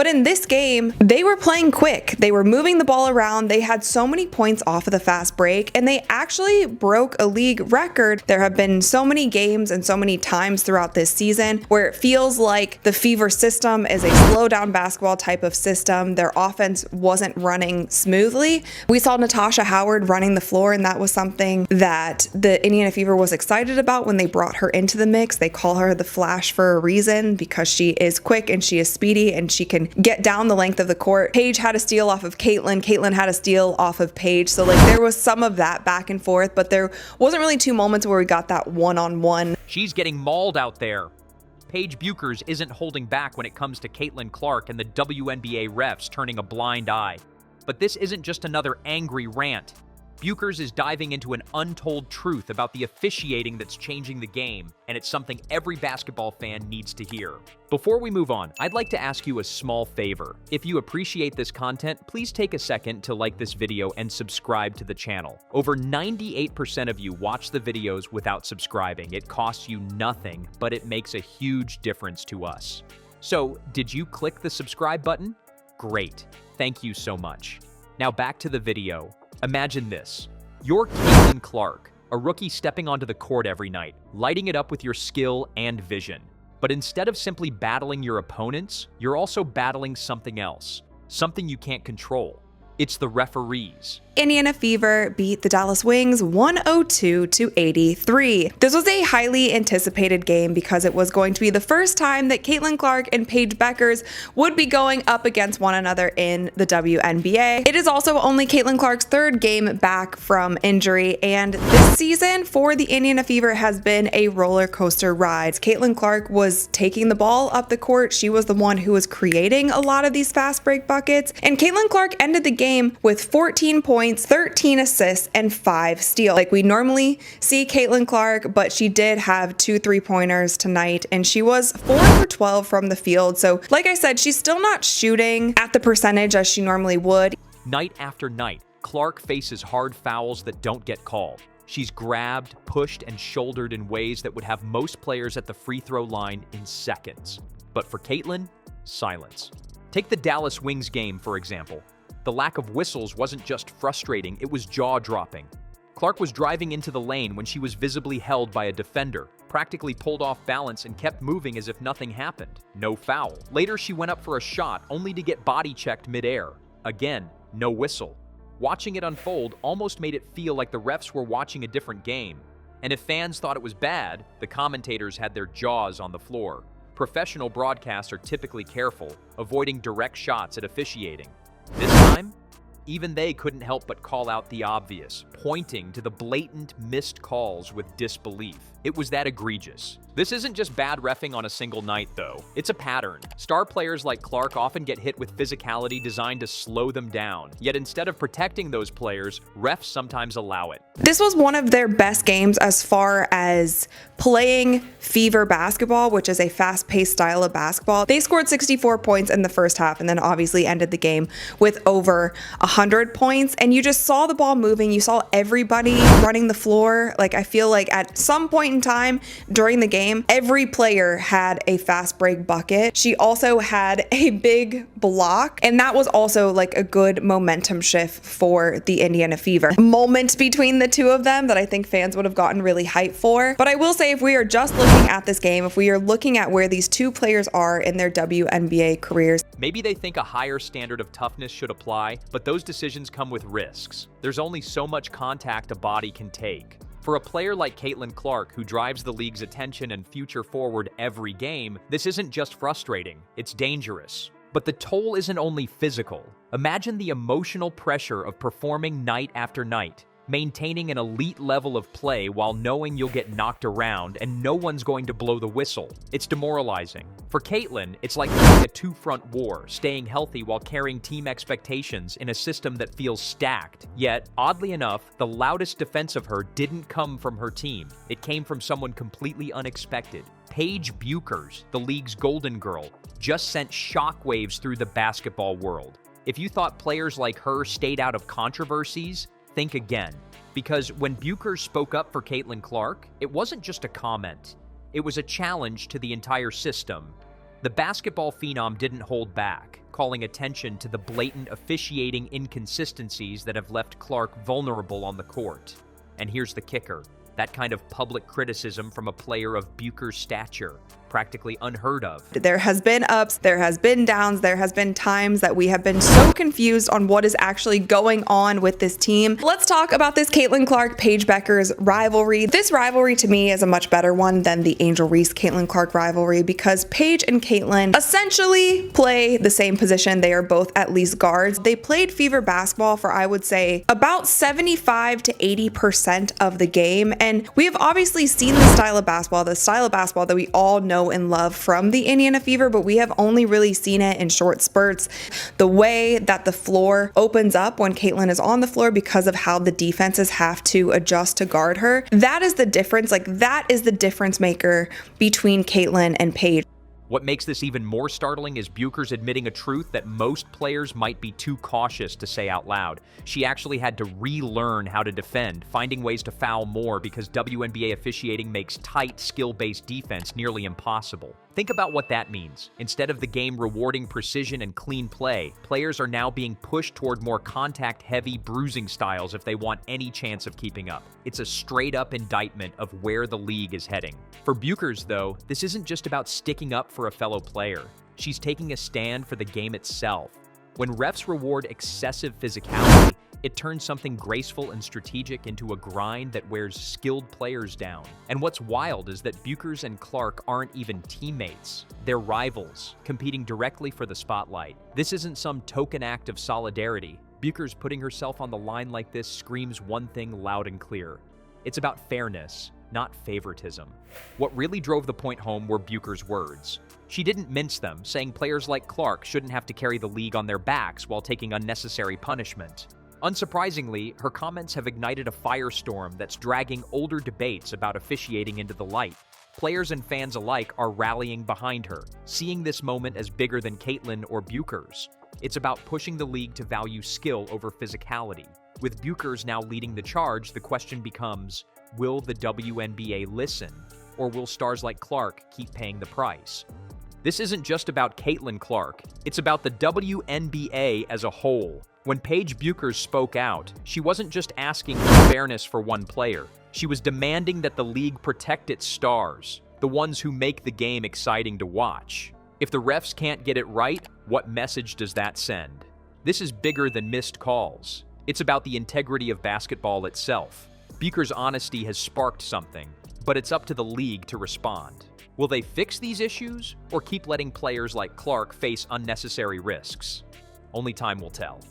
But in this game, they were playing quick. They were moving the ball around. They had so many points off of the fast break, and they actually broke a league record. There have been so many games and so many times throughout this season where it feels like the Fever system is a slow down basketball type of system. Their offense wasn't running smoothly. We saw Natasha Howard running the floor, and that was something that the Indiana Fever was excited about when they brought her into the mix. They call her the Flash for a reason, because she is quick and she is speedy and she can get down the length of the court. Paige had a steal off of Caitlin. Caitlin had a steal off of Paige. So like there was some of that back and forth, but there wasn't really two moments where we got that one-on-one. She's getting mauled out there. Paige Bueckers isn't holding back when it comes to Caitlin Clark and the WNBA refs turning a blind eye. But this isn't just another angry rant. Bueckers is diving into an untold truth about the officiating that's changing the game, and it's something every basketball fan needs to hear. Before we move on, I'd like to ask you a small favor. If you appreciate this content, please take a second to like this video and subscribe to the channel. Over 98% of you watch the videos without subscribing. It costs you nothing, but it makes a huge difference to us. So, did you click the subscribe button? Great. Thank you so much. Now back to the video. Imagine this. You're Caitlin Clark, a rookie stepping onto the court every night, lighting it up with your skill and vision. But instead of simply battling your opponents, you're also battling something else, something you can't control. It's the referees. Indiana Fever beat the Dallas Wings 102-83. This was a highly anticipated game because it was going to be the first time that Caitlin Clark and Paige Bueckers would be going up against one another in the WNBA. It is also only Caitlin Clark's third game back from injury, and this season for the Indiana Fever has been a roller coaster ride. Caitlin Clark was taking the ball up the court. She was the one who was creating a lot of these fast break buckets, and Caitlin Clark ended the game with 14 points, 13 assists, and 5 steals. Like we normally see Caitlin Clark, but she did have 2 3-pointers tonight, and she was 4 for 12 from the field. So like I said, she's still not shooting at the percentage as she normally would. Night after night, Clark faces hard fouls that don't get called. She's grabbed, pushed, and shouldered in ways that would have most players at the free throw line in seconds. But for Caitlin, silence. Take the Dallas Wings game, for example. The lack of whistles wasn't just frustrating, it was jaw-dropping. Clark was driving into the lane when she was visibly held by a defender, practically pulled off balance and kept moving as if nothing happened. No foul. Later, she went up for a shot, only to get body-checked midair. Again, no whistle. Watching it unfold almost made it feel like the refs were watching a different game. And if fans thought it was bad, the commentators had their jaws on the floor. Professional broadcasts are typically careful, avoiding direct shots at officiating. This time, even they couldn't help but call out the obvious, pointing to the blatant missed calls with disbelief. It was that egregious. This isn't just bad reffing on a single night, though. It's a pattern. Star players like Clark often get hit with physicality designed to slow them down. Yet instead of protecting those players, refs sometimes allow it. This was one of their best games as far as playing Fever basketball, which is a fast-paced style of basketball. They scored 64 points in the first half and then obviously ended the game with over 100 points. And you just saw the ball moving. You saw everybody running the floor. Like, I feel like at some point in time during the game, every player had a fast break bucket. She also had a big block, and that was also like a good momentum shift for the Indiana Fever. Moment between the two of them that I think fans would have gotten really hyped for. But I will say, if we are just looking at this game, if we are looking at where these two players are in their WNBA careers, maybe they think a higher standard of toughness should apply, but those decisions come with risks. There's only so much contact a body can take. For a player like Caitlin Clark, who drives the league's attention and future forward every game, this isn't just frustrating, it's dangerous. But the toll isn't only physical. Imagine the emotional pressure of performing night after night, maintaining an elite level of play while knowing you'll get knocked around and no one's going to blow the whistle. It's demoralizing. For Caitlin, it's like fighting a two-front war, staying healthy while carrying team expectations in a system that feels stacked. Yet, oddly enough, the loudest defense of her didn't come from her team. It came from someone completely unexpected. Paige Bueckers, the league's golden girl, just sent shockwaves through the basketball world. If you thought players like her stayed out of controversies, think again. Because when Bueckers spoke up for Caitlin Clark, it wasn't just a comment. It was a challenge to the entire system. The basketball phenom didn't hold back. calling attention to the blatant officiating inconsistencies that have left Clark vulnerable on the court. And here's the kicker. That kind of public criticism from a player of Bueckers' stature, practically unheard of. There has been ups, there has been downs, there has been times that we have been so confused on what is actually going on with this team. Let's talk about this Caitlin Clark-Paige Bueckers rivalry. This rivalry to me is a much better one than the Angel Reese-Caitlin Clark rivalry because Paige and Caitlin essentially play the same position. They are both at least guards. They played Fever basketball for, I would say, about 75 to 80% of the game. And we have obviously seen the style of basketball that we all know and love from the Indiana Fever, but we have only really seen it in short spurts. The way that the floor opens up when Caitlin is on the floor because of how the defenses have to adjust to guard her. That is the difference. Like, that is the difference maker between Caitlin and Paige. What makes this even more startling is Bueckers admitting a truth that most players might be too cautious to say out loud. She actually had to relearn how to defend, finding ways to foul more because WNBA officiating makes tight, skill-based defense nearly impossible. Think about what that means. Instead of the game rewarding precision and clean play, players are now being pushed toward more contact-heavy bruising styles if they want any chance of keeping up. It's a straight-up indictment of where the league is heading. For Bueckers, though, this isn't just about sticking up for a fellow player. She's taking a stand for the game itself. When refs reward excessive physicality, it turns something graceful and strategic into a grind that wears skilled players down. And what's wild is that Bueckers and Clark aren't even teammates. They're rivals, competing directly for the spotlight. This isn't some token act of solidarity. Bueckers putting herself on the line like this screams one thing loud and clear. It's about fairness, not favoritism. What really drove the point home were Bueckers' words. She didn't mince them, saying players like Clark shouldn't have to carry the league on their backs while taking unnecessary punishment. Unsurprisingly, her comments have ignited a firestorm that's dragging older debates about officiating into the light. Players and fans alike are rallying behind her, seeing this moment as bigger than Caitlin or Bueckers. It's about pushing the league to value skill over physicality. With Bueckers now leading the charge, the question becomes, will the WNBA listen? Or will stars like Clark keep paying the price? This isn't just about Caitlin Clark, it's about the WNBA as a whole. When Paige Bueckers spoke out, she wasn't just asking for fairness for one player. She was demanding that the league protect its stars, the ones who make the game exciting to watch. If the refs can't get it right, what message does that send? This is bigger than missed calls. It's about the integrity of basketball itself. Bueckers' honesty has sparked something, but it's up to the league to respond. Will they fix these issues, or keep letting players like Clark face unnecessary risks? Only time will tell.